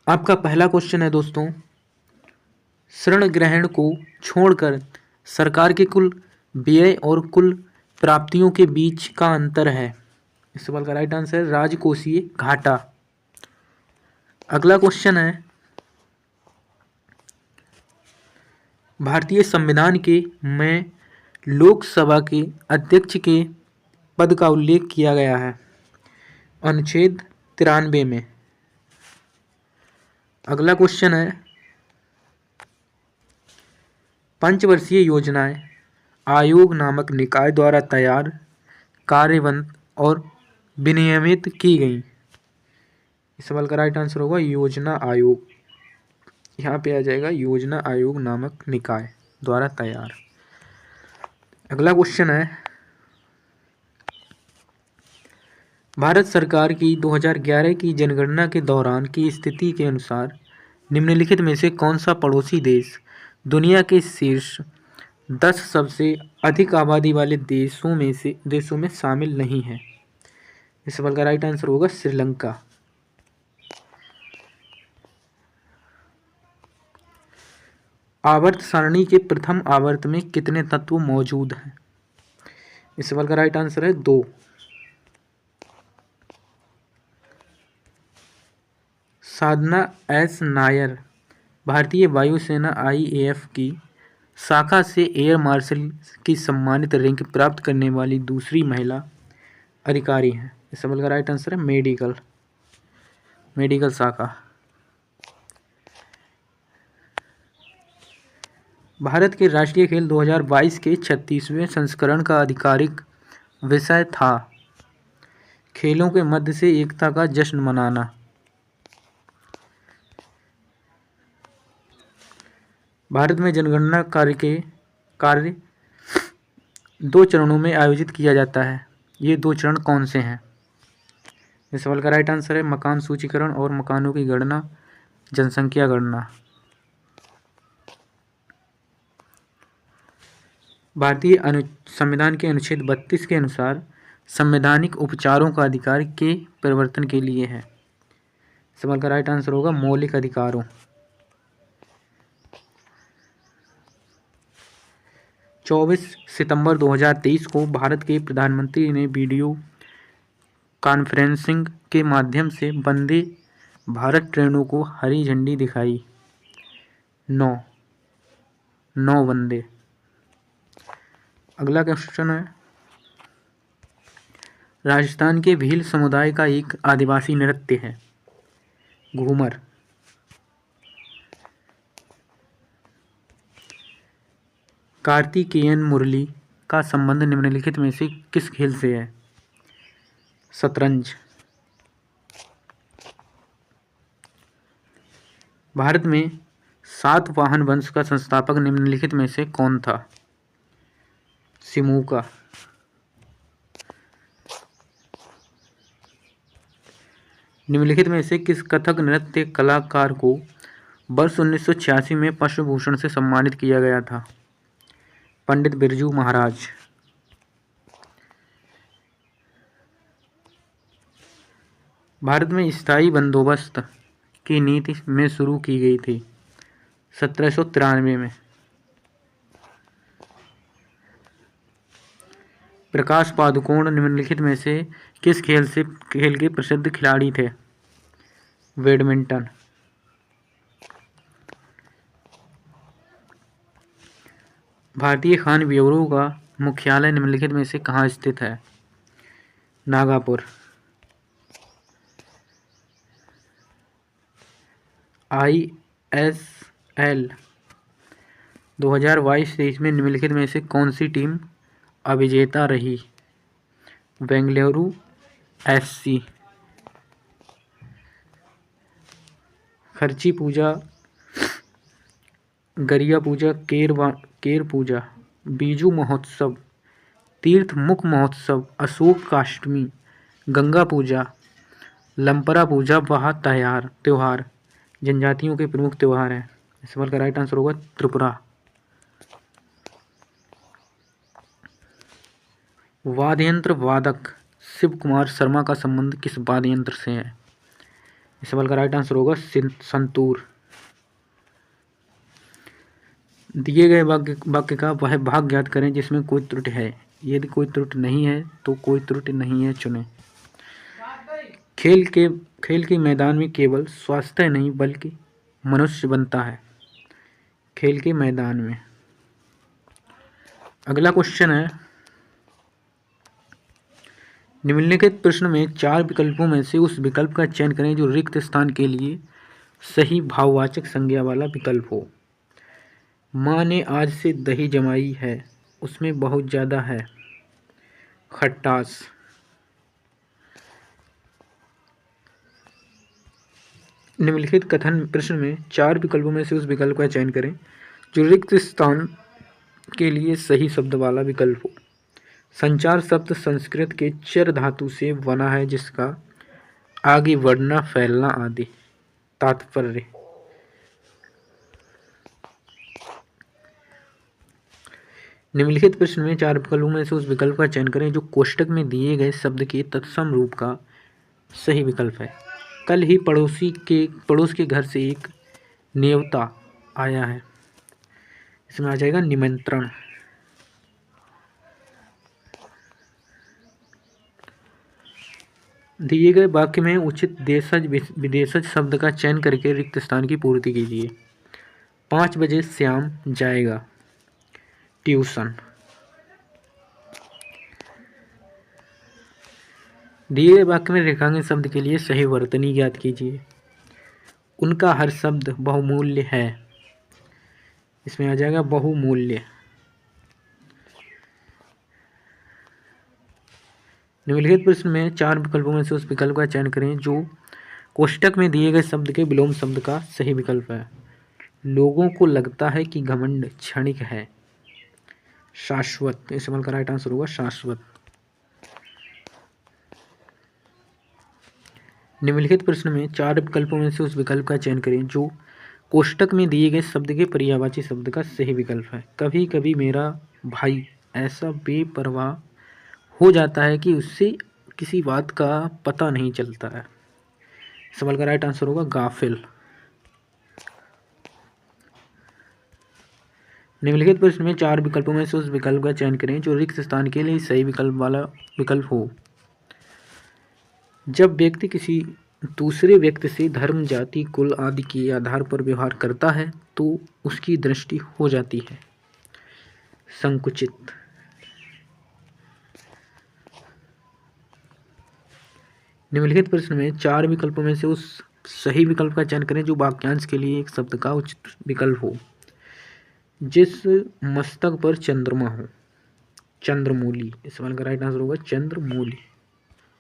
आपका पहला क्वेश्चन है दोस्तों, ऋण ग्रहण को छोड़कर सरकार के कुल व्यय और कुल प्राप्तियों के बीच का अंतर है। इस सवाल का राइट आंसर है राजकोषीय घाटा। अगला क्वेश्चन है, भारतीय संविधान के में लोकसभा के अध्यक्ष के पद का उल्लेख किया गया है अनुच्छेद 93 में। अगला क्वेश्चन है, पंचवर्षीय योजनाएं आयोग नामक निकाय द्वारा तैयार, कार्यबंद और विनियमित की गई। इस सवाल का राइट आंसर होगा योजना आयोग। यहाँ पे आ जाएगा योजना आयोग नामक निकाय द्वारा तैयार। अगला क्वेश्चन है, भारत सरकार की 2011 की जनगणना के दौरान की स्थिति के अनुसार निम्नलिखित में से कौन सा पड़ोसी देश दुनिया के शीर्ष 10 सबसे अधिक आबादी वाले देशों में शामिल नहीं है। इस सवाल का राइट आंसर होगा श्रीलंका। आवर्त सारणी के प्रथम आवर्त में कितने तत्व मौजूद हैं। इस सवाल का राइट आंसर है 2। साधना एस नायर भारतीय वायुसेना IAF की शाखा से एयर मार्शल की सम्मानित रैंक प्राप्त करने वाली दूसरी महिला अधिकारी हैं। इस सवाल का राइट आंसर है मेडिकल शाखा। भारत के राष्ट्रीय खेल 2022 के 36वें संस्करण का आधिकारिक विषय था खेलों के मध्य से एकता का जश्न मनाना। भारत में जनगणना कार्य 2 चरणों में आयोजित किया जाता है। ये 2 चरण कौन से हैं। इस सवाल का राइट आंसर है मकान सूचीकरण और मकानों की गणना, जनसंख्या गणना। भारतीय संविधान के अनुच्छेद 32 के अनुसार संवैधानिक उपचारों का अधिकार के परिवर्तन के लिए है। सवाल का राइट आंसर होगा मौलिक अधिकारों। 24 सितंबर 2023 को भारत के प्रधानमंत्री ने वीडियो कॉन्फ्रेंसिंग के माध्यम से वंदे भारत ट्रेनों को हरी झंडी दिखाई। 9 वंदे। अगला क्वेश्चन है, राजस्थान के भील समुदाय का एक आदिवासी नृत्य है घूमर। कार्तिकेयन मुरली का संबंध निम्नलिखित में से किस खेल से है। शतरंज। भारत में सातवाहन वंश का संस्थापक निम्नलिखित में से कौन था। सिमुका। निम्नलिखित में से किस कथक नृत्य कलाकार को वर्ष 1986 में पद्म भूषण से सम्मानित किया गया था। पंडित बिरजू महाराज। भारत में स्थायी बंदोबस्त की नीति में शुरू की गई थी 1793 में। प्रकाश पादुकोण निम्नलिखित में से किस खेल के प्रसिद्ध खिलाड़ी थे। बैडमिंटन। भारतीय खान ब्यूरो का मुख्यालय निम्नलिखित में से कहाँ स्थित है। नागपुर। ISL 2022-23 में निम्नलिखित में से कौन सी टीम अविजेता रही। बेंगलुरु FC। खर्ची पूजा, गरिया पूजा, केर पूजा, बीजू महोत्सव, तीर्थ मुख महोत्सव, अशोक काष्टमी, गंगा पूजा, लंपरा पूजा वह त्योहार जनजातियों के प्रमुख त्योहार हैं। इस सवाल का राइट आंसर होगा त्रिपुरा। वाद्य यंत्र वादक शिव कुमार शर्मा का संबंध किस वाद्य यंत्र से है। इस सवाल का राइट आंसर होगा संतूर। दिए गए वाक्य का वह भाग ज्ञात करें जिसमें कोई त्रुटि है। यदि कोई त्रुटि नहीं है तो कोई त्रुटि नहीं है चुनें। खेल के मैदान में केवल स्वास्थ्य नहीं बल्कि मनुष्य बनता है। खेल के मैदान में। अगला क्वेश्चन है, निम्नलिखित प्रश्न में 4 विकल्पों में से उस विकल्प का चयन करें जो रिक्त स्थान के लिए सही भाववाचक संज्ञा वाला विकल्प हो। माँ ने आज से दही जमाई है, उसमें बहुत ज़्यादा है खटास। निम्नलिखित कथन प्रश्न में 4 विकल्पों में से उस विकल्प का चयन करें जो रिक्त स्थान के लिए सही शब्द वाला विकल्प हो। संचार शब्द संस्कृत के चर धातु से बना है जिसका आगे बढ़ना, फैलना आदि तात्पर्य। निम्नलिखित प्रश्न में 4 विकल्पों में से उस विकल्प का चयन करें जो कोष्ठक में दिए गए शब्द के तत्सम रूप का सही विकल्प है। कल ही पड़ोस के घर से एक न्योता आया है, इसमें आ जाएगा निमंत्रण। दिए गए वाक्य में उचित देशज विदेशज शब्द का चयन करके रिक्त स्थान की पूर्ति कीजिए। 5 बजे श्याम जाएगा ट्यूशन। दिए गए वाक्य में रेखांकित शब्द के लिए सही वर्तनी ज्ञात कीजिए। उनका हर शब्द बहुमूल्य है, इसमें आ जाएगा बहुमूल्य। निम्नलिखित प्रश्न में 4 विकल्पों में से उस विकल्प का चयन करें जो कोष्ठक में दिए गए शब्द के विलोम शब्द का सही विकल्प है। लोगों को लगता है कि घमंड क्षणिक है शाश्वत। इस सवाल का राइट आंसर होगा शाश्वत। निम्नलिखित प्रश्न में 4 विकल्पों में से उस विकल्प का चयन करें जो कोष्ठक में दिए गए शब्द के पर्यायवाची शब्द का सही विकल्प है। कभी कभी मेरा भाई ऐसा बेपरवाह हो जाता है कि उससे किसी बात का पता नहीं चलता है। सवाल का राइट आंसर होगा गाफिल। निम्नलिखित प्रश्न में 4 विकल्पों में से उस विकल्प का चयन करें जो रिक्त स्थान के लिए सही विकल्प वाला विकल्प हो। जब व्यक्ति किसी दूसरे व्यक्ति से धर्म, जाति, कुल आदि के आधार पर व्यवहार करता है तो उसकी दृष्टि हो जाती है संकुचित। निम्नलिखित प्रश्न में 4 विकल्पों में से उस सही विकल्प का चयन करें जो वाक्यांश के लिए एक शब्द का उचित विकल्प हो। जिस मस्तक पर चंद्रमा हो चंद्रमौली। इस सवाल का राइट आंसर होगा चंद्रमौली।